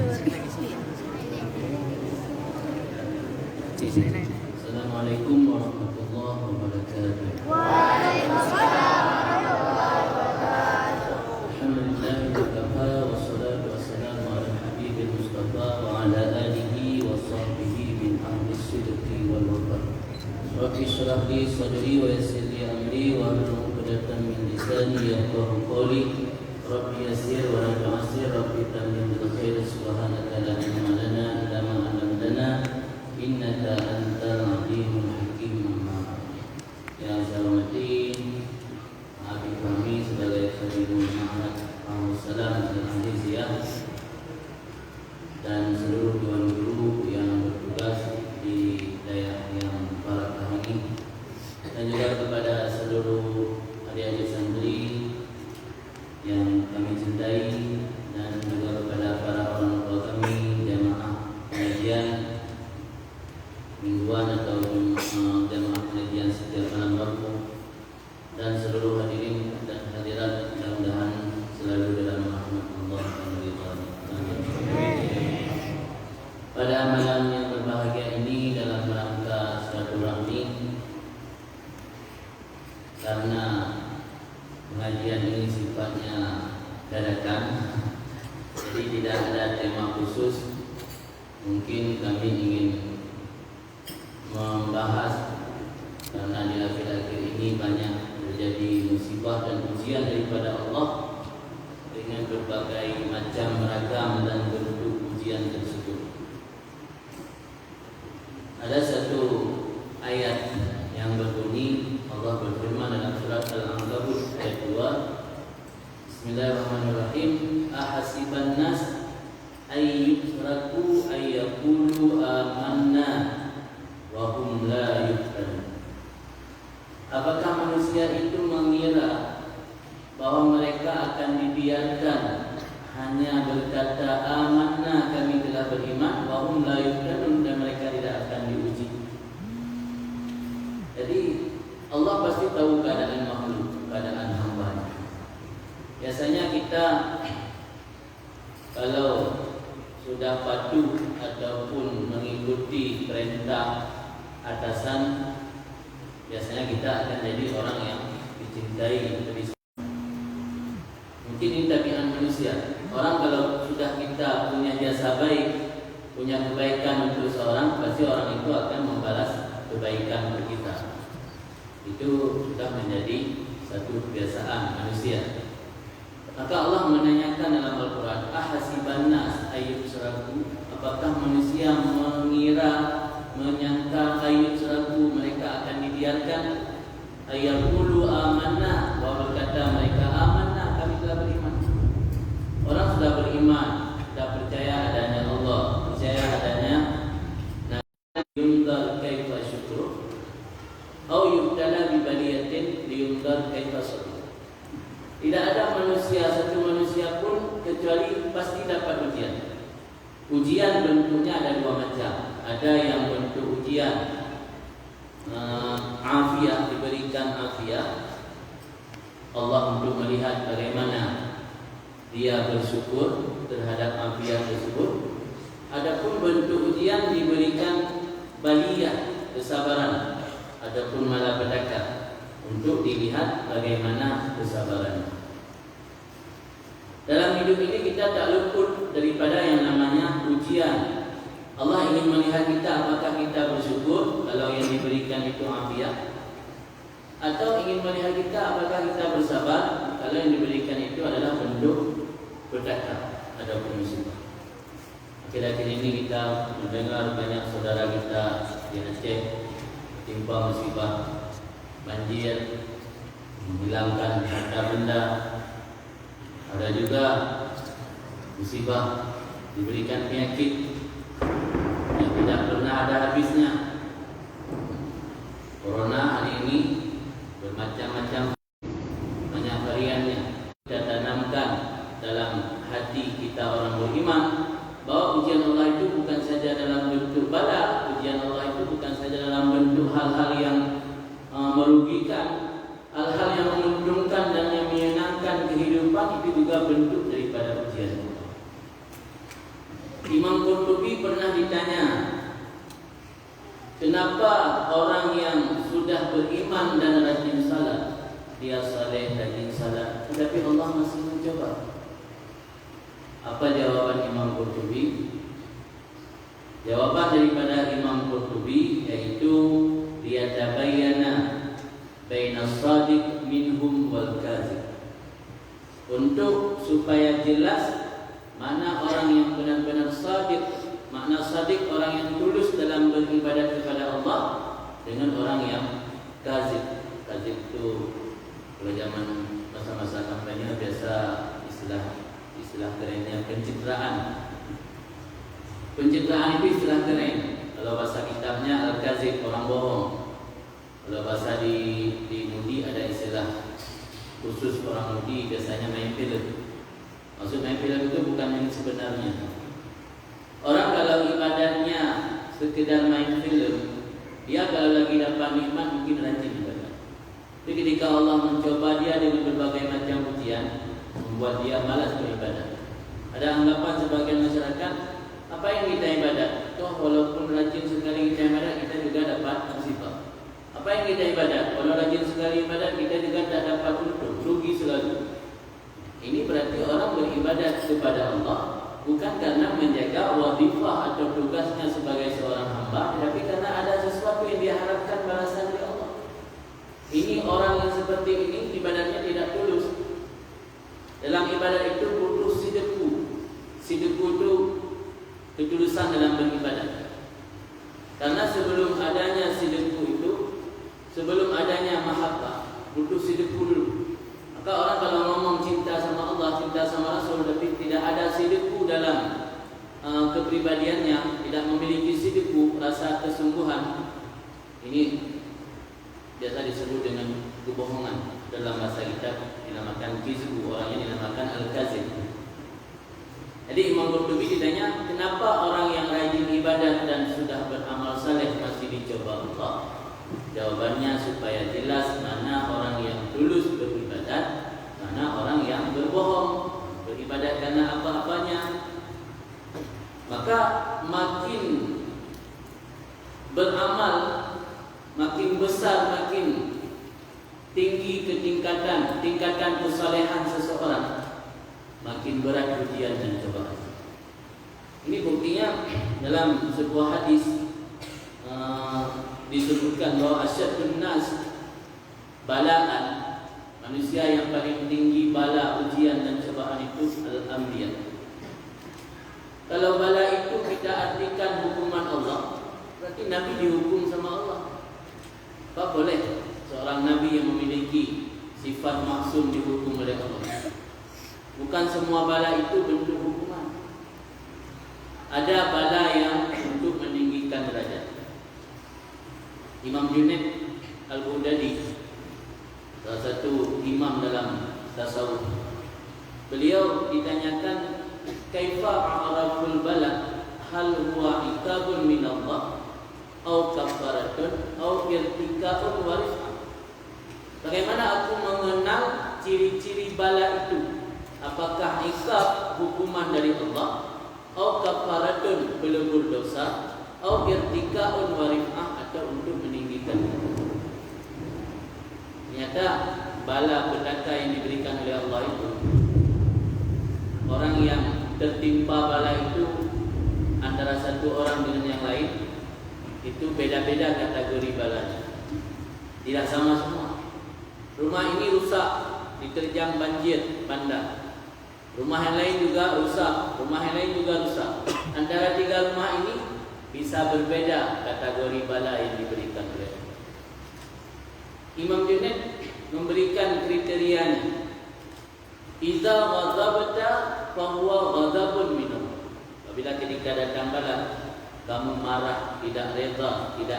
Assalamualaikum warahmatullahi wabarakatuh. Waalaikumsalam warahmatullahi wabarakatuh. Alhamdulillah wakafa wassalatu wassalamu ala habibil mustafa wa ala alihi wa sahbihi min ahli sidqi wal wafa. Rabbi shrah li sadri wa yassir li amri wa hlul 'uqdatam min lisani yafqahu qawli. Rabbi yassir wa la tu'assir, Rabbi tamim bil khair, subhanaka la ilma lana illa ma 'allamtana innaka antal alimul hakim. Yang saya hormati Habib kami sebagai Habibul Muhammad Salam Al-Aziziyah dan seluruh dewan guru yang bertugas di daerah yang barakah ini, dan juga kepada seluruh adik-adik santri yang kami cintai, dan juga kepada para orang tua kami, jamaah pengajian mingguan atau jamaah pengajian setiap malam waktu, dan seluruh hadirin dan hadirat, mudah-mudahan selalu dalam rahmat Allah dan ridha-Nya. Pada malam yang berbahagia ini, dalam rangka silaturahmi, karena pengajian ini sifatnya dadakan, jadi tidak ada tema khusus. Mungkin kami ingin membahas, karena di akhir-akhir ini banyak terjadi musibah dan ujian daripada Allah dengan berbagai macam ragam dan bentuk ujian tersebut. Ada satu ayat yang berbunyi, Allah berfirman dalam surat Al-Ankabut ayat 2, Bismillahirrahmanirrahim, ahasiban nas ayyutraku ayyaqulu amanna wa hum la yuftanun. Apakah manusia itu mengira bahwa mereka akan dibiarkan hanya berkata amanna, kami telah beriman, wa hum la yuftanun, dan mereka tidak akan diuji. Jadi Allah pasti tahu keadaan makhluk, keadaan hamba. Biasanya kita kalau sudah patuh ataupun mengikuti perintah atasan, biasanya kita akan jadi orang yang dicintai. Mungkin ini tabiat manusia. Orang kalau sudah kita punya jasa baik, punya kebaikan untuk seorang, pasti orang itu akan membalas kebaikan untuk kita. Itu sudah menjadi satu kebiasaan manusia. Maka Allah menanyakan dalam Al-Quran, ahasiban nas ayyusraku, apakah manusia mengira, menyangka ayyusraku, mereka akan dibiarkan, ayyaqulu amanna, bahwa berkata mereka amanna, kami telah beriman. Orang sudah beriman, sudah percaya adanya Allah, percaya adanya yundar kaifa syukur au yubtala bi baliyatin liyundar kaifa sabr. Tidak ada manusia, satu manusia pun kecuali pasti dapat ujian. Ujian bentuknya ada dua macam. Ada yang bentuk ujian afiat, diberikan afiat Allah untuk melihat bagaimana dia bersyukur terhadap afiat tersebut. Adapun bentuk ujian diberikan baliyah, kesabaran, adapun malapetaka, untuk dilihat bagaimana kesabaran. Dalam hidup ini kita tak luput daripada yang namanya ujian. Allah ingin melihat kita apakah kita bersyukur kalau yang diberikan itu afiat, atau ingin melihat kita apakah kita bersabar kalau yang diberikan itu adalah bentuk petaka ataupun musibah. Akhir-akhir ini kita mendengar banyak saudara kita di Aceh timpa musibah, banjir, menghilangkan harta benda. Ada juga musibah diberikan penyakit yang tidak pernah ada habisnya. Corona hari ini bermacam-macam, banyak variannya. Kita tanamkan dalam hati kita orang beriman bahwa ujian Allah itu bukan saja dalam bentuk bala, ujian Allah itu bukan saja dalam bentuk hal-hal yang merugikan, hal-hal yang menguntungkan dan yang menyenangkan kehidupan, itu juga bentuk daripada ujian Allah. Imam Qurtubi pernah ditanya, kenapa orang yang sudah beriman dan rajin salat, dia saleh, rajin salat, tetapi Allah masih mencoba? Apa jawaban Imam Qurtubi? Jawaban daripada Imam Qurtubi yaitu liyatabayyana baina shadiq minhum wal kadzib. Untuk supaya jelas mana orang yang benar-benar shadiq. Makna shadiq orang yang tulus dalam beribadat kepada Allah dengan orang yang kadzib. Kadzib itu kalau zaman masa-masa kampanye biasa istilah kerennya pencitraan. Pencitraan itu istilah keren. Kalau bahasa kitabnya al-kadzib, orang bohong. Kalau bahasa di Mudi ada istilah khusus orang Mudi, biasanya main film. Maksud main film itu bukan yang sebenarnya. Orang kalau ibadatnya sekedar main film, dia kalau lagi dapat nikmat mungkin rajin ibadat. Tapi ketika Allah mencoba dia dengan berbagai macam ujian, membuat dia malas beribadat. Ada anggapan sebagian masyarakat, apa yang kita ibadat? Toh walaupun rajin sekali kita ibadat, kita juga dapat musibah. Apa yang kita ibadat? Kalau rajin sekali ibadat, kita juga tak dapat untung, rugi selalu. Ini berarti orang beribadat kepada Allah bukan karena menjaga wadifah atau tugasnya sebagai seorang hamba, tetapi karena ada sesuatu yang diharapkan balasan dari Allah. Ini orang yang seperti ini ibadatnya tidak tulus. Dalam ibadat itu butuh sidqu. Sidqu itu ketulusan dalam beribadat. Karena sebelum adanya sidqu itu, sebelum adanya mahabbah, butuh sidqu dulu. Maka orang kalau ngomong cinta sama Allah, cinta sama Rasul, tapi tidak ada sidqu dalam kepribadiannya, tidak memiliki sidqu, rasa kesungguhan, ini biasa disebut dengan kebohongan. Dalam bahasa kitab dinamakan kizbu, orangnya dinamakan al-kazib. Jadi Imam Qurtubi ditanya, kenapa orang yang rajin ibadat dan sudah beramal saleh masih dicoba Allah? Jawabannya supaya jelas mana orang yang tulus beribadat, mana orang yang berbohong, beribadat karena apa-apanya. Maka makin beramal, makin besar, makin tinggi tingkatan kesalehan seseorang, makin berat ujian dan cobaan. Ini buktinya dalam sebuah hadis disebutkan bahwa asyadun nas balaan, manusia yang paling tinggi bala, ujian dan cobaan itu al-anbiya. Kalau bala itu kita artikan hukuman Allah, berarti Nabi dihukum sama Allah. Apa boleh seorang Nabi yang memiliki sifat maksum dihukum oleh Allah? Bukan semua bala itu bentuk hukuman. Ada bala yang untuk meninggikan derajat. Imam Junaid Al-Baghdadi, salah satu imam dalam tasawuf, beliau ditanyakan, kaifa a'raful bala, hal huwa iqabun min Allah au kafaratun au irtikaun warifah. Bagaimana aku mengenal ciri-ciri bala itu? Apakah iqab, hukuman dari Allah, au kafaratun, pelebur dosa, au irtikaun warifah, atau untuk meninggikan. Ternyata bala petaka yang diberikan oleh Allah itu, orang yang tertimpa bala itu antara satu orang dengan yang lain itu beda-beda kategori balanya, tidak sama semua. Rumah ini rusak, diterjang banjir bandang. Rumah yang lain juga rusak, rumah yang lain juga rusak. Antara tiga rumah ini bisa berbeda kategori bala yang diberikan oleh Allah. Imam Junaid memberikan kriterianya. Idza ghadabta fa huwa ghadabun min Allah. Apabila ketika datang bala, kamu marah, tidak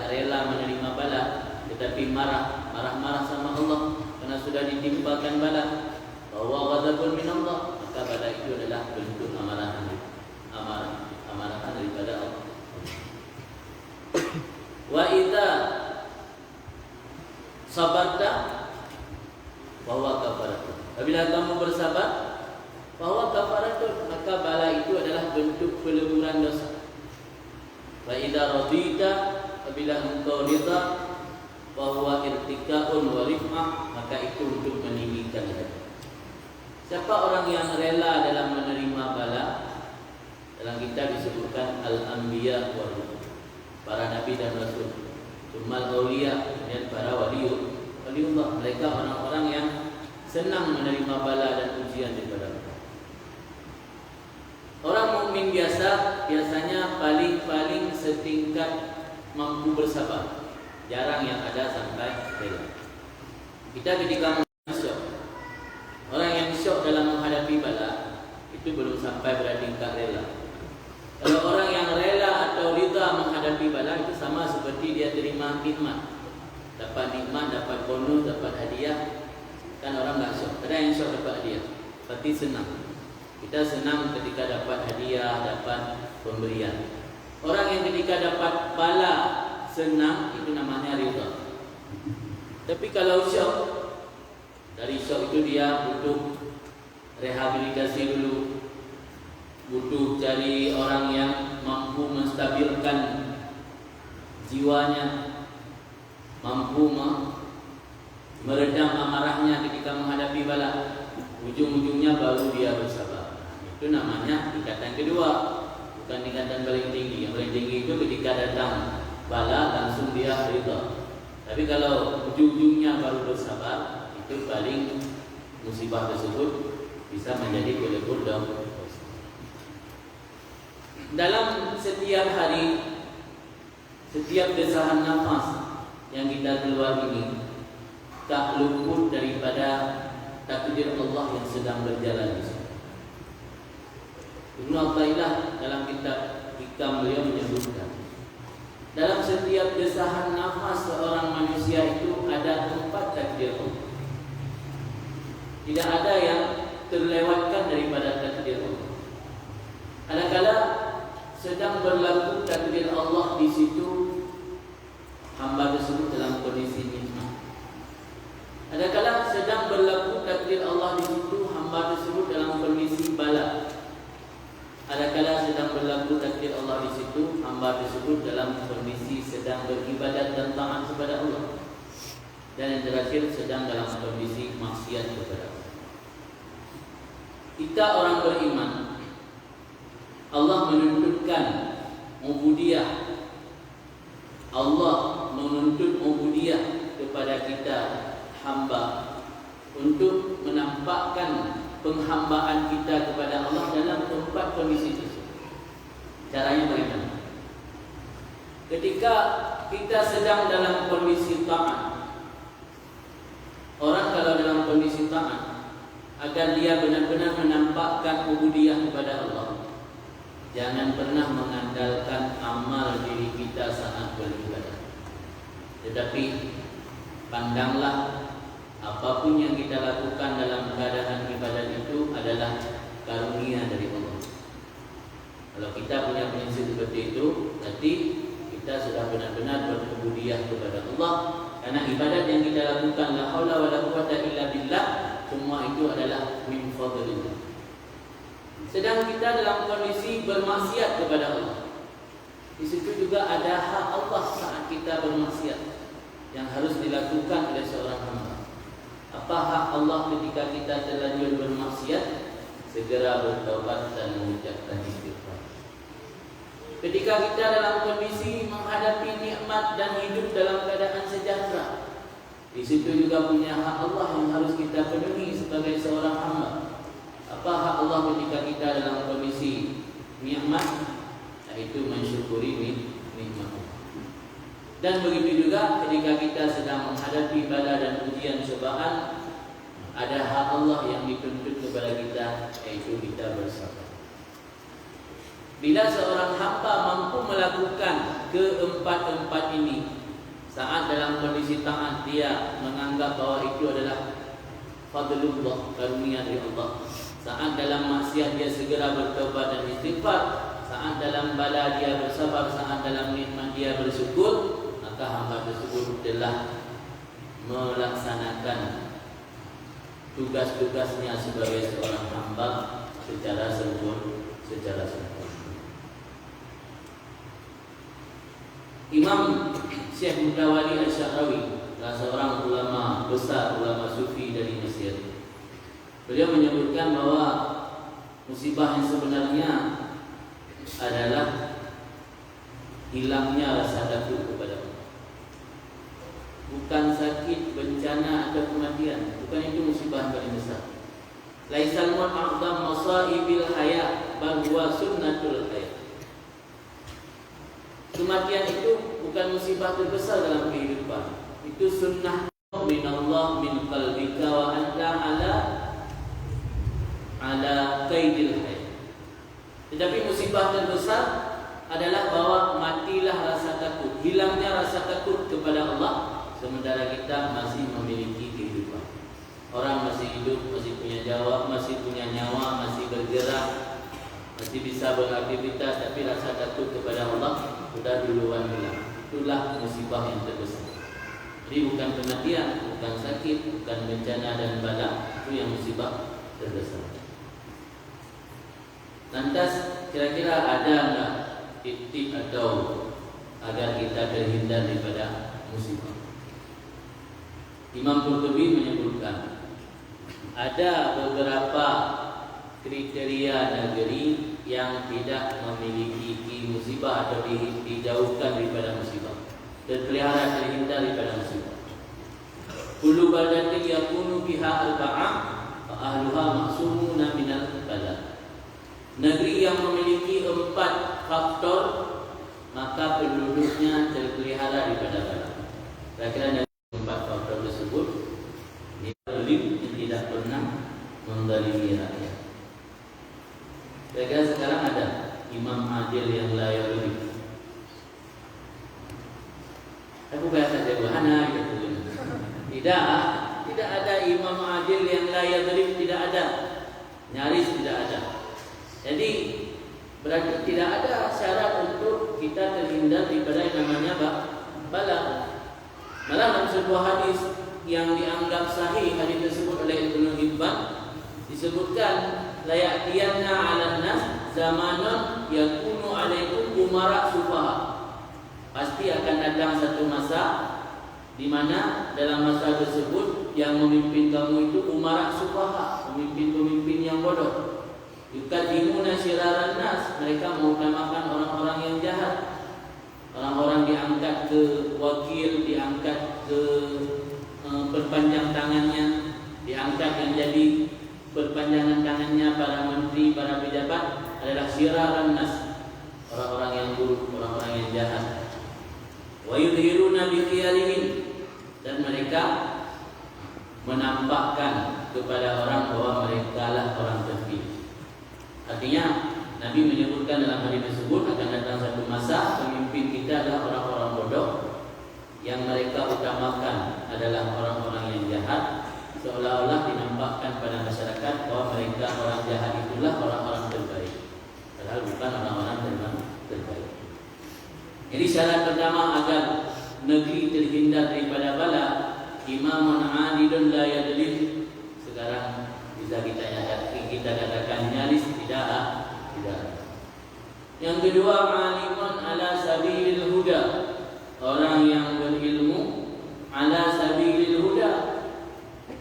rela menerima bala, tetapi marah-marah sama Allah karena sudah ditimpakan bala, bahwa ghadabun min Allah, maka bala itu adalah bentuk amarahan daripada Allah. Wa idza sabarta bahwa kafaratun. Apabila kamu bersabar, bahwa kafaratun, maka bala itu adalah adalah bentuk peleburan dosa. Fa idza radita, apabila engkau rida, bahwa irtikaun wa rif'ah, maka itu untuk meninggikan derajat. Siapa orang yang rela dalam menerima bala? Dalam kitab disebutkan al-anbiya wa rusul, para nabi dan rasul. Tsummal auliya, kemudian para waliullah. Mereka orang-orang yang senang menerima bala dan ujian daripada Allah. Orang mukmin biasanya paling setingkat mampu bersabar. Jarang yang ada sampai rela. Kita ketika syok, orang yang syok dalam menghadapi bala itu belum sampai pada tingkat rela. Kalau orang yang rela atau rida menghadapi bala, itu sama seperti dia terima nikmat. Dapat nikmat, dapat bonus, dapat hadiah. Kan orang tak syok. Ada yang syok dapat hadiah, berarti senang. Kita senang ketika dapat hadiah, dapat pemberian. Orang yang ketika dapat bala senang, itu namanya rida. Tapi kalau syok, dari syok itu dia butuh rehabilitasi dulu, butuh cari orang yang mampu menstabilkan jiwanya, mampu meredam amarahnya ketika menghadapi bala. Ujung-ujungnya baru dia bersabar. Itu namanya tingkatan kedua, bukan tingkatan paling tinggi. Yang paling tinggi itu ketika datang bala langsung dia rida. Tapi kalau ujung-ujungnya baru bersabar, itu paling musibah tersebut bisa menjadi pelebur dosa. Dalam setiap hari, setiap desahan nafas yang kita keluar ini tak luput daripada takdir Allah yang sedang berjalan di sini. Ibnu Athaillah dalam kitab Hikam beliau menyebutkan, dalam setiap desahan nafas seorang manusia itu ada 4 takdir Allah. Tidak ada yang terlewatkan daripada takdir Allah. Adakala sedang berlaku takdir Allah di situ, hamba tersebut dalam kondisi nikmat. Adakala sedang berlaku takdir Allah di situ, hamba tersebut dalam kondisi bala. Adakala sedang berlaku takdir Allah di situ, hamba tersebut dalam kondisi sedang beribadat dan taat kepada Allah. Dan yang terakhir sedang dalam kondisi maksiat kepada Allah. Kita orang beriman, Allah menuntutkan ubudiyah. Allah menuntut ubudiyah kepada kita hamba untuk menampakkan penghambaan kita kepada Allah dalam 4 kondisi tersebut. Caranya bagaimana? Ketika kita sedang dalam kondisi taat, orang kalau dalam kondisi taat, agar dia benar-benar menampakkan ubudiyah kepada Allah, jangan pernah mengandalkan amal diri kita saat beribadah. Tetapi pandanglah apapun yang kita lakukan dalam keadaan ibadah itu adalah karunia dari Allah. Kalau kita punya prinsip seperti itu, berarti kita sudah benar-benar berubudiyah kepada Allah. Karena ibadat yang kita lakukan, la haula wala quwwata illa billah, semua itu adalah min fadlillah. Sedang kita dalam kondisi bermaksiat kepada Allah, di situ juga ada hak Allah saat kita bermaksiat yang harus dilakukan oleh seorang hamba. Apa hak Allah ketika kita terlanjur bermaksiat? Segera bertaubat dan mengucapkan istighfar. Ketika kita dalam kondisi menghadapi nikmat dan hidup dalam keadaan sejahtera, di situ juga punya hak Allah yang harus kita penuhi sebagai seorang hamba. Apa hak Allah ketika kita dalam kondisi nikmat? Yaitu mensyukuri nikmat. Dan begitu juga ketika kita sedang menghadapi bala dan ujian cobaan, ada hak Allah yang dituntut kepada kita, yaitu kita bersabar. Bila seorang hamba mampu melakukan keempat-empat ini, saat dalam kondisi taat dia menganggap bahwa itu adalah fadlullah, karunia dari Allah. Saat dalam maksiat dia segera bertobat dan istighfar. Saat dalam bala dia bersabar, saat dalam nikmat dia bersyukur, maka hamba tersebut telah melaksanakan tugas-tugasnya sebagai seorang hamba secara sempurna. secara sempurna. Imam Syekh Mutawali Asy-Sya'rawi, salah seorang ulama besar, ulama sufi dari Mesir, beliau menyebutkan bahwa musibah yang sebenarnya adalah hilangnya rasa takut kepada Allah. Bukan sakit, bencana atau kematian, bukan itu musibah yang paling besar. Laisal mu'adzam masaibil hayat bal huwa sunnatul hayat. Kematian itu bukan musibah terbesar dalam kehidupan. Itu sunnah minallah min qalbika wa anta ala qaidil hayat. Tetapi musibah terbesar adalah bahwa matilah rasa takut, hilangnya rasa takut kepada Allah, sementara kita masih memiliki kehidupan. Orang masih hidup, masih punya nyawa, masih bergerak, masih bisa beraktivitas, tapi rasa takut kepada Allah sudah duluan hilang. Itulah musibah yang terbesar. Jadi bukan kematian, bukan sakit, bukan bencana dan bala, itu yang musibah terbesar. Lantas kira-kira ada enggak tip atau agar kita terhindar daripada musibah? Imam Qurtubi menyebutkan ada beberapa kriteria negeri yang tidak memiliki musibah atau dijauhkan daripada musibah, terpelihara terhindar daripada musibah. Kullu baldatin yakunu biha al-ba'a fa ahluha ma'sumuna minal bala. Negeri yang memiliki 4 faktor, maka penduduknya terpelihara daripada bala. Kira-kira 4 faktor tersebut, dia zalim yang tidak pernah menzalimi rakyat. Kira-kira sekarang ada imam adil yang layak zalim. Aku biasa saja wahana gitu. Tidak ada imam adil yang layak zalim, tidak ada. Nyaris tidak ada. Jadi berarti tidak ada syarat untuk kita terhindar daripada yang namanya bala. Malah dalam sebuah hadis yang dianggap sahih, hadis tersebut oleh Ibnu Hibban, disebutkan la ya'tiyanna 'alan nas zamanun yakunu 'alaikum umara sufaha. Pasti akan datang satu masa di mana dalam masa tersebut yang memimpin kamu itu umara sufaha, pemimpin-pemimpin yang bodoh. Yukadimuna syiraran nas, mereka mengutamakan orang-orang yang jahat. Orang-orang diangkat ke wakil, diangkat ke perpanjang tangannya, diangkat yang jadi perpanjangan tangannya para menteri, para pejabat adalah syiraran nas, orang-orang yang buruk, orang-orang yang jahat. Wa yudhiruna bi khiyarihim, dan mereka menampakkan kepada orang bahwa mereka lah orang terpilih. Artinya Nabi menyebutkan dalam hadis tersebut akan datang satu masa pemimpin kita adalah orang-orang bodoh yang mereka utamakan adalah orang-orang yang jahat, seolah-olah dinampakkan pada masyarakat bahwa mereka orang jahat itulah orang-orang terbaik, padahal bukan orang-orang terbaik. Jadi syarat pertama agar negeri terhindar daripada bala, imamun adilun la yadlil. Sekarang bisa kita katakan nyaris tidak. Yang kedua, alimun ala sabilil huda, orang yang berilmu ala sabilil huda.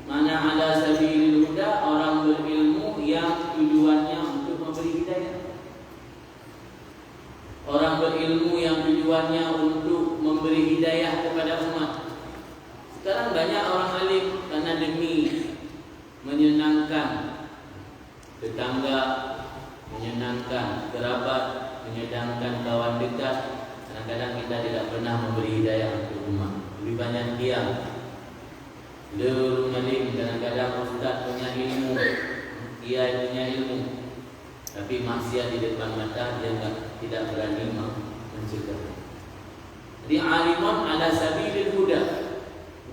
Mana ala sabilil huda? Orang berilmu yang tujuannya untuk memberi hidayah. Orang berilmu yang tujuannya untuk memberi hidayah kepada umat. Sekarang banyak orang alim karena demi menyenangkan tetangga, menyenangkan kerabat, menyenangkan kawan dekat, kadang-kadang kita tidak pernah memberi hidayah untuk umat. Lebih banyak diam. Lurung alim, kadang-kadang ustaz punya ilmu, kiai punya ilmu, tapi maksiat di depan mata dia tidak berani mencegah. Jadi alimun ala sabilil huda,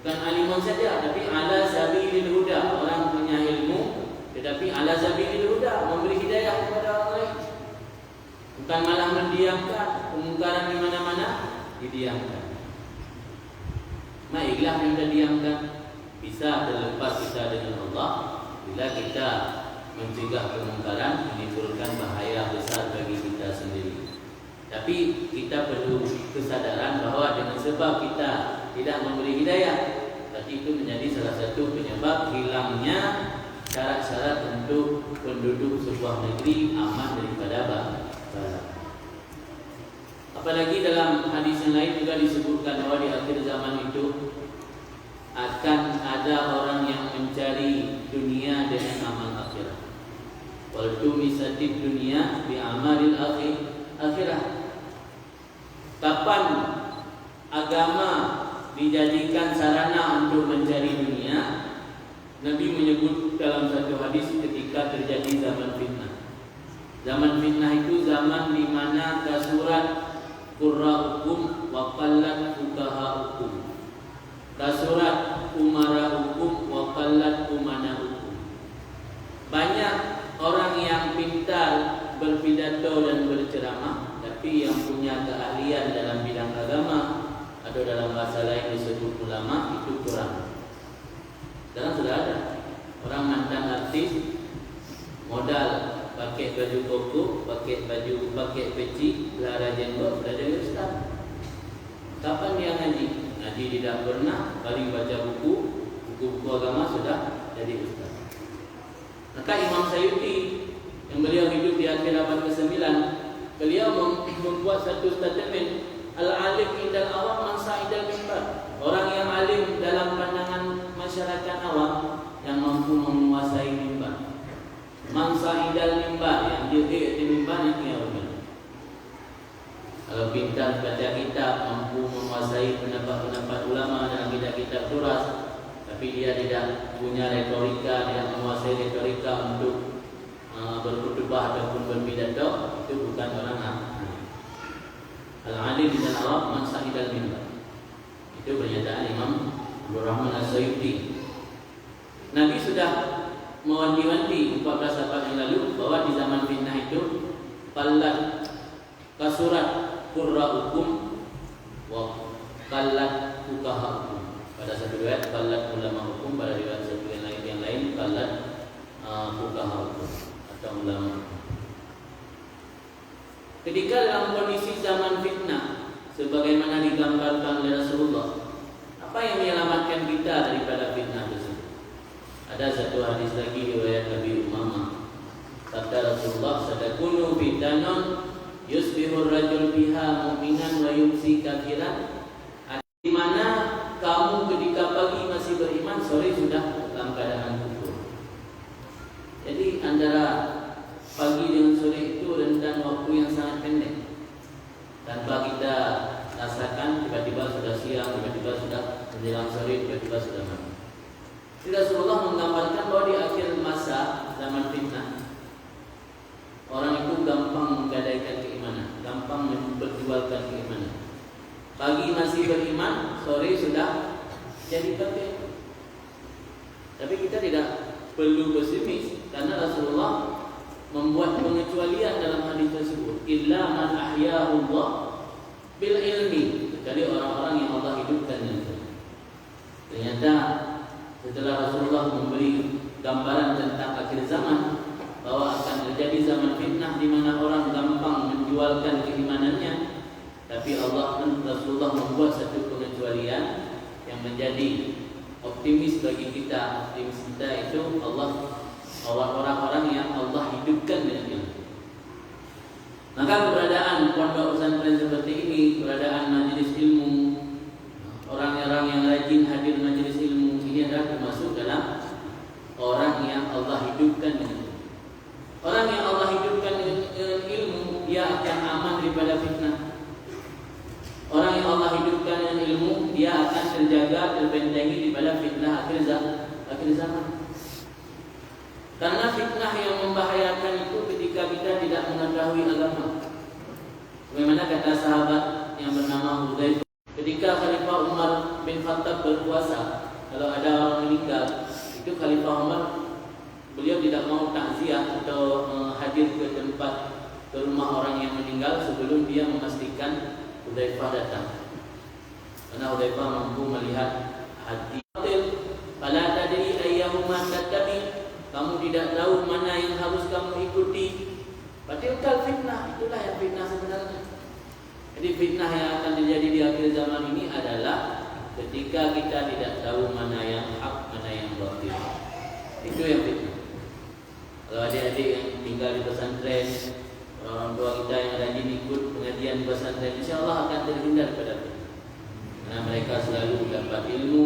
bukan alimun saja, tapi ala sabilil huda, orang punya ilmu tetapi ala sabilil huda, memberi hidayah kepada orang lain. Bukan malah mendiamkan, kemungkaran di mana-mana didiamkan. Baiklah kita diamkan, bisa terlepas kita dengan Allah bila kita mencegah kemungkaran, menimbulkan bahaya besar bagi kita sendiri. Tapi kita perlu kesadaran bahwa dengan sebab kita tidak memberi hidayah, berarti itu menjadi salah satu penyebab hilangnya syarat-syarat untuk penduduk sebuah negeri aman daripada bala. Apalagi dalam hadis yang lain juga disebutkan bahwa di akhir zaman itu akan ada orang yang mencari dunia dengan amal akhirat. Wal tumisatid dunia bi amalil akhirah. Kapan agama dijadikan sarana untuk mencari dunia? Nabi menyebut dalam satu hadis ketika terjadi zaman fitnah. Zaman fitnah itu zaman di mana kasurat qurra hukum wa qallat fuqaha hukum. Kasurat umara hukum wa qallat umana hukum. Banyak orang yang pintar berpidato dan berceramah, tapi yang punya keahlian dalam bidang agama atau dalam bahasa lain disebut ulama itu kurang. Sekarang sudah ada orang mantan artis, modal pakai baju koko, pakai peci, lara jenggot, sudah jadi ustaz. Kapan dia ngaji? Ngaji tidak pernah, paling baca buku agama sudah jadi ustaz. Maka Imam Sayyuti yang beliau hidup di akhir abad ke-9, beliau membuat satu statement, al-alim indal awam man sa'idal mimbar. Orang yang alim dalam pandangan masyarakat awam yang mampu menguasai mimbar. Man sa'idal mimbar, yang dia di mimbar itu yang benar. Kalau pintar baca kitab, mampu menguasai pendapat-pendapat ulama dan kitab-kitab turas, tapi dia tidak punya retorika, dia menguasai retorika untuk berkhutbah ataupun berpidato, itu bukan orang alim. Al-alim dan awam man sa'idal mimbar. Itu pernyataan Imam Abdul Rahman As-Sayyuti. Nabi sudah mewanti-wanti 14 abad yang lalu bahwa di zaman fitnah itu qallat kasurat qurra hukum wa qallat fuqaha hukum. Pada satu riwayat qallat ulama hukum, pada riwayat satu yang lain qallat fuqaha hukum atau ulama hukum. Ketika dalam kondisi zaman fitnah sebagaimana digambarkan oleh Rasulullah, apa yang menyelamatkan kita daripada fitnah tersebut? Ada satu hadis lagi riwayat Nabi Umamah. Kata Rasulullah, "Sadakunu fitanun yusbihur rajul biha mu'minan wa yumsi kafiran." Di mana kamu ketika pagi masih beriman, sore sudah dalam keadaan kufur. Jadi antara pagi dengan sore itu rentan waktu yang sangat pendek. Tanpa kita rasakan, tiba-tiba sudah siang, tiba-tiba sudah menjelang sore, tiba-tiba sudah malam. Rasulullah menggambarkan bahwa di akhir masa zaman fitnah, orang itu gampang menggadaikan keimanan, gampang memperjualkan keimanan. Pagi masih beriman, sore sudah jadi kafir. Tapi kita tidak perlu pesimis, karena Rasulullah membuat pengecualian dalam hadis tersebut. Illa man ahyahu Allah bil ilmi, kecuali orang-orang yang Allah hidupkan dengan ilmu. Ternyata setelah Rasulullah memberi gambaran tentang akhir zaman, bahwa akan terjadi zaman fitnah di mana orang gampang menjualkan keimanannya, tapi Allah dan Rasulullah membuat satu pengecualian yang menjadi optimis bagi kita. Optimis kita itu orang-orang yang Allah hidupkan dengan ilmu. Maka keberadaan pondok pesantren seperti ini, keberadaan majelis ilmu, orang-orang yang rajin hadir majelis ilmu, ini adalah termasuk dalam orang yang Allah hidupkan dengan ilmu. Orang yang Allah hidupkan dengan ilmu, dia akan aman daripada fitnah. Orang yang Allah hidupkan dengan ilmu, dia akan terjaga, terbentengi daripada fitnah akhir zaman. Karena fitnah yang membahayakan itu ketika kita tidak mengetahui agama. Bagaimana kata sahabat yang bernama Hudzaifah, ketika Khalifah Umar bin Khattab berkuasa, kalau ada orang meninggal, itu Khalifah Umar, beliau tidak mau takziah atau hadir ke tempat, ke rumah orang yang meninggal sebelum dia memastikan Hudzaifah datang. Karena Hudzaifah mampu melihat hati. Fala tadri ayyahuma tattabi, kamu tidak tahu mana yang Batilkan fitnah, itulah yang fitnah sebenarnya. Jadi fitnah yang akan terjadi di akhir zaman ini adalah ketika kita tidak tahu mana yang hak, mana yang batil. Itu yang fitnah. Kalau adik-adik yang tinggal di pesantren, orang tua kita yang rajin ikut pengajian di pesantren, insya-Allah akan terhindar pada fitnah. Karena mereka selalu dapat ilmu,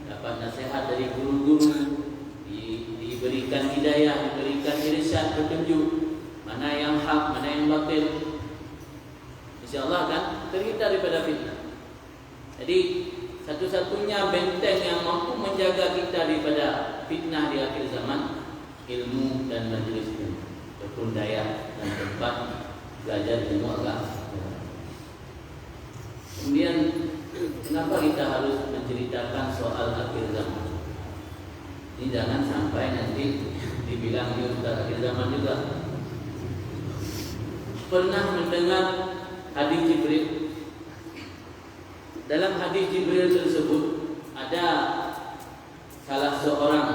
dapat nasihat dari guru-guru, diberikan hidayah, diberikan irsyad, petunjuk mana yang hak, mana yang batil. InsyaAllah akan terhindar daripada fitnah. Jadi satu-satunya benteng yang mampu menjaga kita daripada fitnah di akhir zaman, ilmu dan majlis ilmu, ataupun daya dan tempat belajar ilmu agama. Kemudian kenapa kita harus menceritakan soal akhir zaman? Ini jangan sampai nanti dibilang dia sudah akhir zaman juga. Pernah mendengar hadis Jibril? Dalam hadis Jibril tersebut ada salah seorang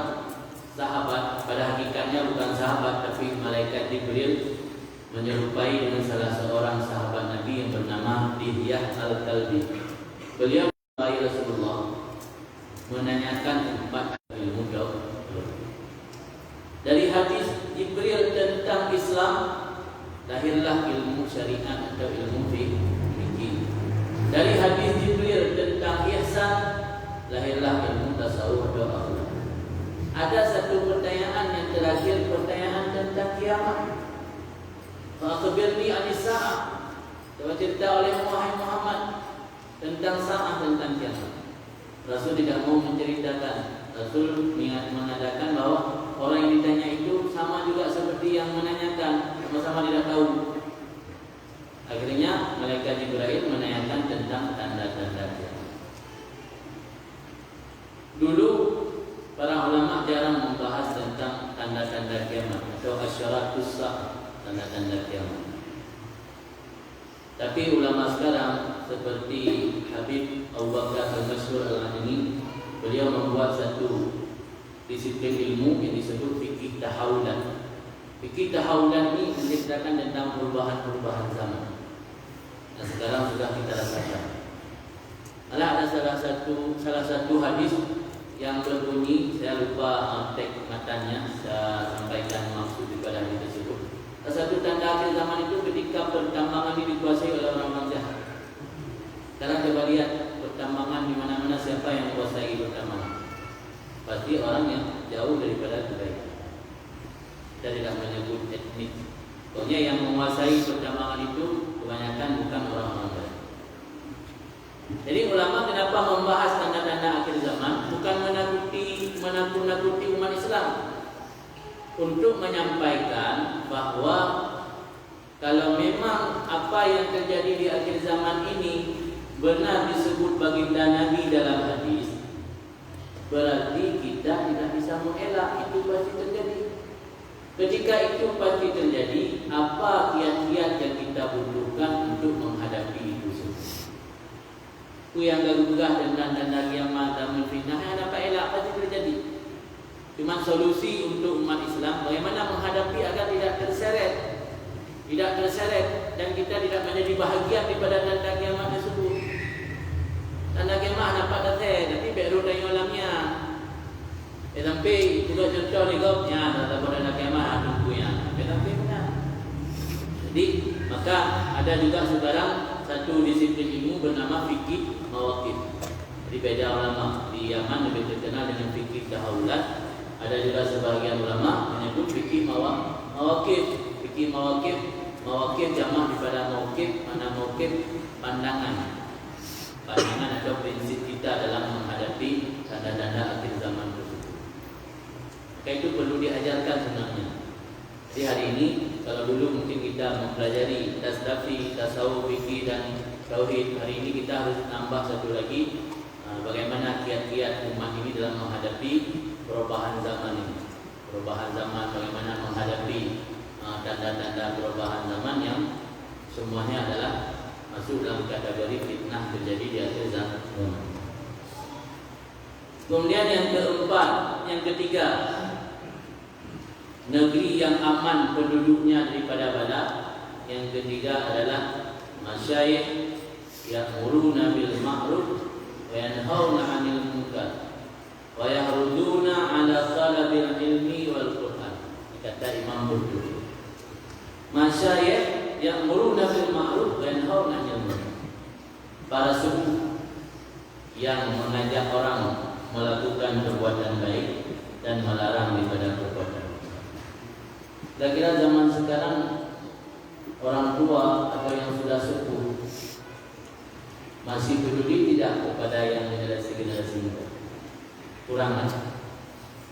sahabat, pada hakikatnya bukan sahabat tapi malaikat Jibril, menyerupai dengan salah seorang sahabat Nabi yang bernama Dihyah Al-Kalbi. Beliau menyerupai Rasulullah, menanyakan tempat ilmu dokter. Dari hadis Jibril tentang Islam lahirlah ilmu syariat atau ilmu fikih. Dari hadis Jibril tentang ihsan lahirlah ilmu tasawuf atau akhlak. Ada satu pertanyaan yang terakhir, pertanyaan tentang kiamat. Fa'akhbirni anis sa'ah. Coba cerita oleh Muhammad tentang sa'ah, tentang kiamat. Rasul tidak mau menceritakan. Rasul mengatakan bahwa orang yang ditanya itu sama juga seperti yang menanyakan, sama-sama tidak tahu. Akhirnya malaikat Jibril menanyakan tentang tanda-tanda kiamat. Dulu para ulama jarang membahas tentang tanda-tanda kiamat atau asyaratus sa'ah, tanda-tanda kiamat. Tapi ulama sekarang seperti Habib Abu Bakar Al-Masyhur Al-Adini, beliau membuat satu disiplin ilmu yang disebut fikih tahawulan. Fikih tahawulan ini menceritakan tentang perubahan-perubahan zaman. Dan sekarang sudah kita rasakan. Ada salah satu hadis yang berbunyi, saya lupa teks matanya, saya sampaikan maksud daripada hadis tersebut. Salah satu tanda akhir zaman itu ketika pertambangan ini dikuasai oleh orang-orang jahat. Sekarang coba lihat pertambangan di mana-mana, siapa yang menguasai pertambangan? Pasti orang yang jauh daripada kebaikan. Kita tidak menyebut etnik. Pokoknya yang menguasai pertambangan itu kebanyakan bukan orang-orang baik. Jadi ulama kenapa membahas tanda-tanda akhir zaman? Bukan menakut-nakuti umat Islam, untuk menyampaikan bahwa kalau memang apa yang terjadi di akhir zaman ini benar disebut baginda Nabi dalam hadis, berarti kita tidak bisa mengelak itu pasti terjadi. Ketika itu pasti terjadi, apa kiat-kiat yang kita butuhkan untuk menghadapi itu semua? Itu yang gagah dan tanda kiamat dan fitnah yang dapat elak pasti terjadi. Cuma solusi untuk umat Islam bagaimana menghadapi agar tidak terseret dan kita tidak menjadi bahagian daripada tanda kiamat tersebut. Tanda kiamat dapat datang, tapi baru tanya ulamnya. Sampai juga contoh ni kau nya dalam tanda kiamat tunggunya. Sampai benar. Jadi maka ada juga sekarang satu disiplin ilmu bernama fikih mawaqif. Jadi beda ulama di Yaman lebih terkenal dengan fikih tahawulat. Ada juga sebahagian ulama menyebut fikih mawaqif. Fikih mawaqif jamak daripada mawqif, mana mawqif pandangan atau prinsip kita dalam menghadapi tanda-tanda akhir zaman tersebut. Maka itu perlu diajarkan sebenarnya. Jadi hari ini kalau dulu mungkin kita mempelajari tasawuf, tasawuf, fikih dan tauhid, hari ini kita harus tambah satu lagi, bagaimana kiat-kiat umat ini dalam menghadapi perubahan zaman ini. Perubahan zaman, bagaimana menghadapi tanda-tanda perubahan zaman yang semuanya adalah masuk dalam kategori fitnah terjadi di akhir zaman. Kemudian yang keempat, yang ketiga, negeri yang aman penduduknya daripada bala. Yang ketiga adalah masyayikh ya'muruna bil ma'ruf wa yanhauna 'anil munkar wa yahruduna 'ala talabil ilmi wal Qur'an. Kata Imam Qurtubi, masyayikh ya'muruna bil ma'ruf wa yanhauna 'anil munkar, para suku yang mengajak orang melakukan perbuatan baik dan melarang daripada perbuatan munkar. Kira-kira zaman sekarang orang tua atau yang sudah sepuh masih peduli tidak kepada yang generasi muda? Kurang kan?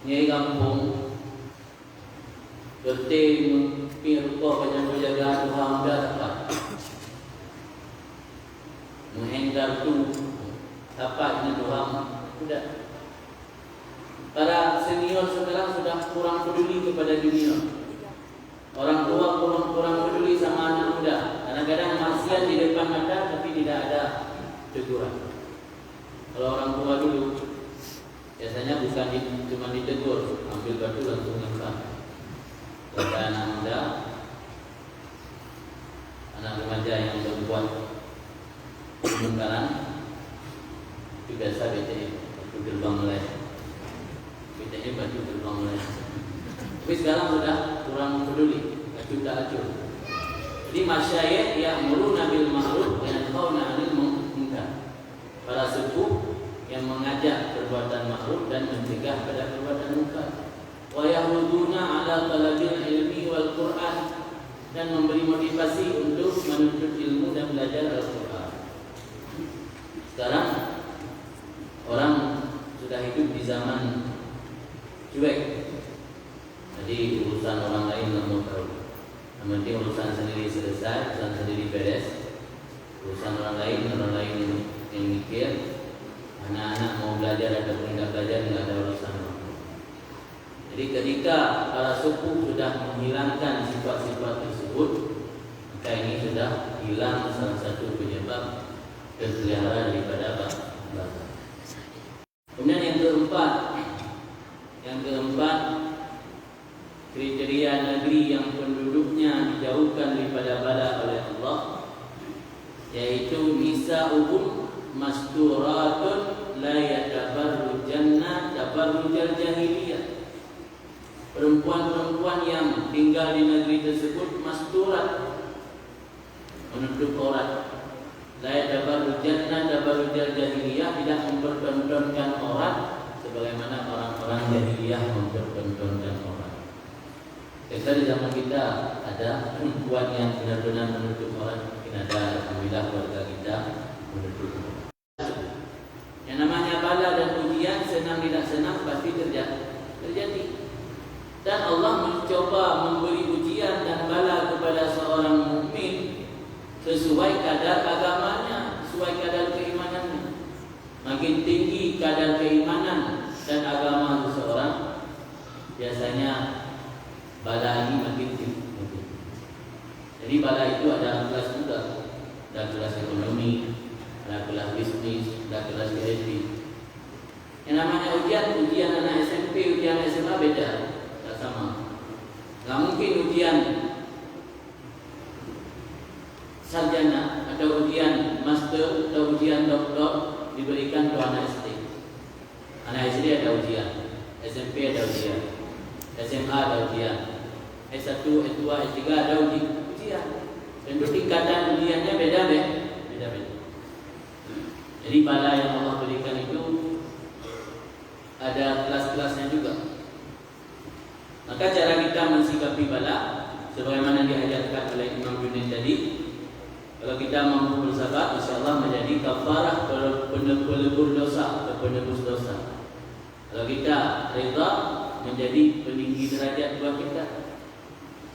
Nyai kampung bertemu pirko banyak penjagaan Tuhan muda dapat menghindar tu dapatnya Tuhan muda. Para senior sekarang sudah kurang peduli kepada dunia. Orang tua kurang peduli sama anak muda. Kadang-kadang maksiat di depan mata tapi tidak ada teguran. Kalau orang tua dulu biasanya bukan cuma ditegur, ambil batu langsung lempar. Kalau anak muda, anak remaja yang berbuat kemungkaran itu biasa BTM, batu gerbang mulai. BTM batu gerbang mulai. Tapi sekarang sudah kurang peduli, acuh tak acuh. Jadi masyayikh ya'muruna bil ma'ruf wa yanhauna 'anil munkar, para sepuh yang mengajak perbuatan ma'ruf dan mencegah pada perbuatan munkar. Wa yahruduna 'ala talabil ilmi wal Qur'an, dan memberi motivasi untuk menuntut ilmu dan belajar Al-Qur'an. Sekarang orang sudah hidup di zaman cuek. Jadi urusan orang lain nggak mau tahu. Yang penting urusan sendiri selesai, urusan sendiri beres. Urusan orang lain yang mikir. Anak-anak mau belajar ataupun tidak belajar nggak ada urusan. Jadi ketika para sepuh sudah menghilangkan sifat-sifat tersebut, maka ini sudah hilang salah satu penyebab terpelihara daripada bangsa. Kemudian yang keempat, kriteria negeri yang penduduknya dijauhkan daripada bala oleh Allah, yaitu nisa'uhum masturatun la yatabarrujanna tabarrujal jahiliyah. Perempuan-perempuan yang tinggal di negeri tersebut masturat, menutup aurat. La yatabarrujanna tabarrujal jahiliyah, tidak mempertontonkan aurat sebagaimana orang-orang jahiliyah mempertontonkan aurat. Di zaman kita ada perempuan yang benar-benar menutup aurat. Mungkin ada, alhamdulillah keluarga kita menutup aurat. Yang namanya bala dan ujian, senang tidak senang pasti terjadi. Dan Allah mencoba memberi ujian dan bala kepada seorang mukmin sesuai kadar agamanya, sesuai kadar keimanannya. Makin tinggi kadar keimanan dan agama seseorang, biasanya bala ini makin tinggi. Jadi bala itu ada kelas juga, ada kelas ekonomi, ada kelas bisnis, ada kelas kreatif. Yang namanya ujian anak SMP, ujian SMA beda, tak sama. Gak mungkin ujian sarjana atau ujian master atau ujian doktor diberikan ke anak SD. Anak SD ada ujian, SMP ada ujian, SMA ada ujian, S1, S2, S3 ada ujian. Tentu tingkatan ujiannya beda. Jadi bala yang Allah berikan itu ada kelas-kelasnya juga. Maka cara kita mensikapi bala sebagaimana diajarkan oleh Imam Junaid tadi, kalau kita mampu bersabar, insyaallah menjadi kafarah pelebur dosa atau penebus dosa. Kalau kita rida, menjadi peninggi derajat buat kita.